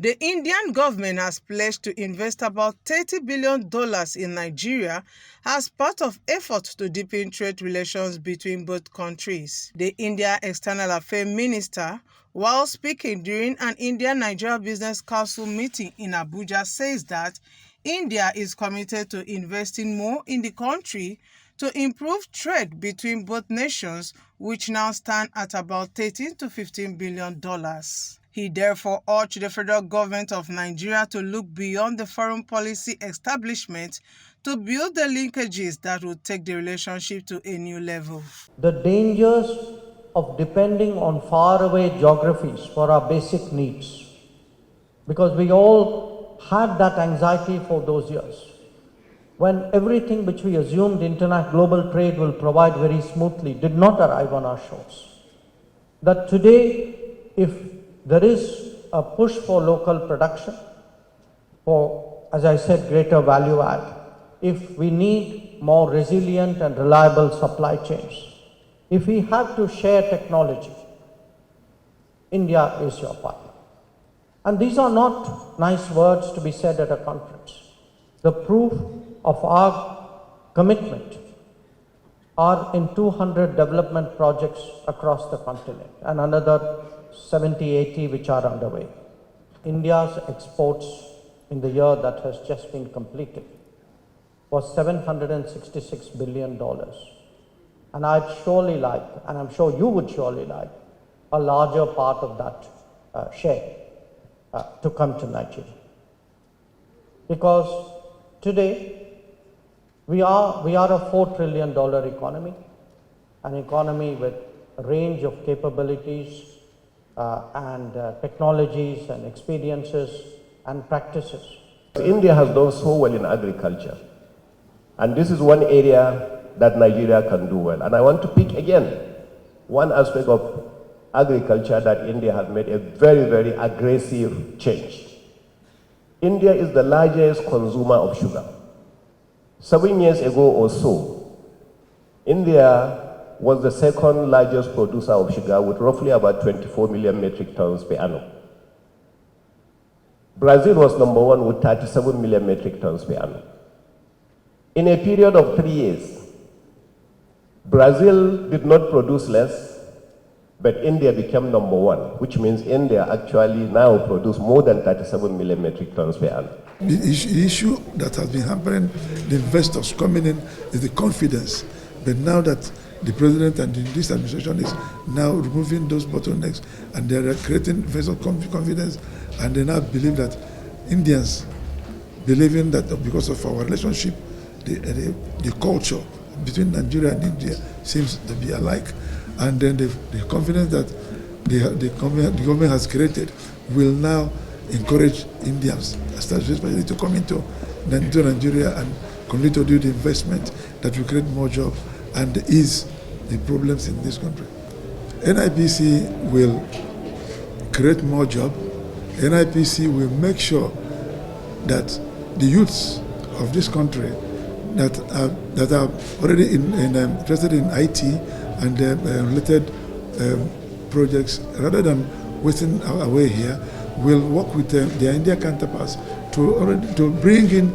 The Indian government has pledged to invest about $30 billion in Nigeria as part of efforts to deepen trade relations between both countries. The India External Affairs Minister, while speaking during an India-Nigeria Business Council meeting in Abuja, says that India is committed to investing more in the country to improve trade between both nations, which now stand at about $13 to $15 billion. He therefore urged the federal government of Nigeria to look beyond the foreign policy establishment to build the linkages that would take the relationship to a new level. The dangers of depending on faraway geographies for our basic needs, because we all had that anxiety for those years, when everything which we assumed internet global trade will provide very smoothly did not arrive on our shores. That today, if there is a push for local production, for, as I said, greater value add, if we need more resilient and reliable supply chains, if we have to share technology, India is your partner. And these are not nice words to be said at a conference. The proof of our commitment are in 200 development projects across the continent and another 70, 80 which are underway. India's exports in the year that has just been completed was $766 billion. And I'd surely like, and I'm sure you would surely like, a larger part of that share to come to Nigeria. Because today, we are a $4 trillion economy, an economy with a range of capabilities and technologies and experiences and practices. India has done so well in agriculture, and this is one area that Nigeria can do well. And I want to pick again one aspect of agriculture that India has made a very, very aggressive change. India is the largest consumer of sugar. 7 years ago or so, India was the second largest producer of sugar with roughly about 24 million metric tons per annum. Brazil was number one with 37 million metric tons per annum. In a period of 3 years, Brazil did not produce less, but India became number one, which means India actually now produces more than 37 million metric tons per annum. The issue that has been hampering the investors coming in is the confidence. But now that the president and this administration is now removing those bottlenecks and they are creating investor confidence, and they now believe that Indians believing that because of our relationship, the culture between Nigeria and India seems to be alike, and then the confidence that the government has created will now encourage Indians, especially to come into Nigeria and continue to do the investment that will create more jobs and ease the problems in this country. NIPC will create more jobs. NIPC will make sure that the youths of this country that are already interested in IT and related projects, rather than wasting away here, will work with their Indian counterparts to bring in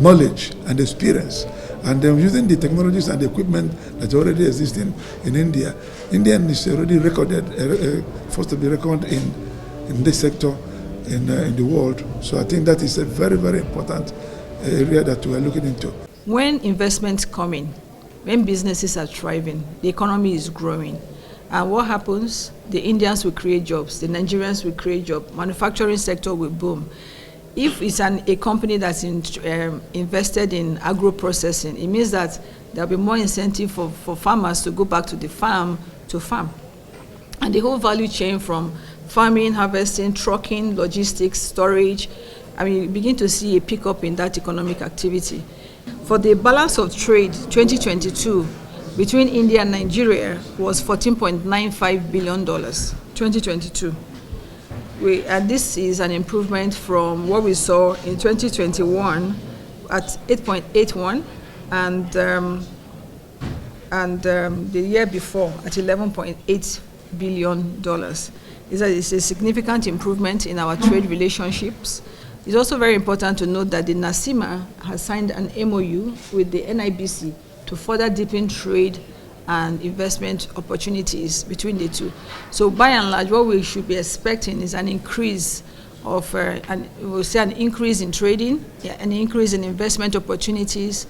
knowledge and experience, and using the technologies and the equipment that already exist in India. India is already recorded, first to be recorded in this sector in the world. So I think that is a very, very important area that we are looking into. When investments come in, when businesses are thriving, the economy is growing. And what happens? The Indians will create jobs, the Nigerians will create jobs, manufacturing sector will boom. If it's a company that's invested in agro-processing, it means that there'll be more incentive for farmers to go back to the farm to farm. And the whole value chain from farming, harvesting, trucking, logistics, storage, I mean, you begin to see a pickup in that economic activity. For the balance of trade, 2022, between India and Nigeria was $14.95 billion, 2022. And this is an improvement from what we saw in 2021 at 8.81 and the year before at $11.8 billion. is that it's a significant improvement in our trade relationships. It's also very important to note that the NACIMA has signed an MOU with the NIBC to further deepen trade and investment opportunities between the two. So by and large, what we should be expecting is an increase of, an increase in trading, an increase in investment opportunities,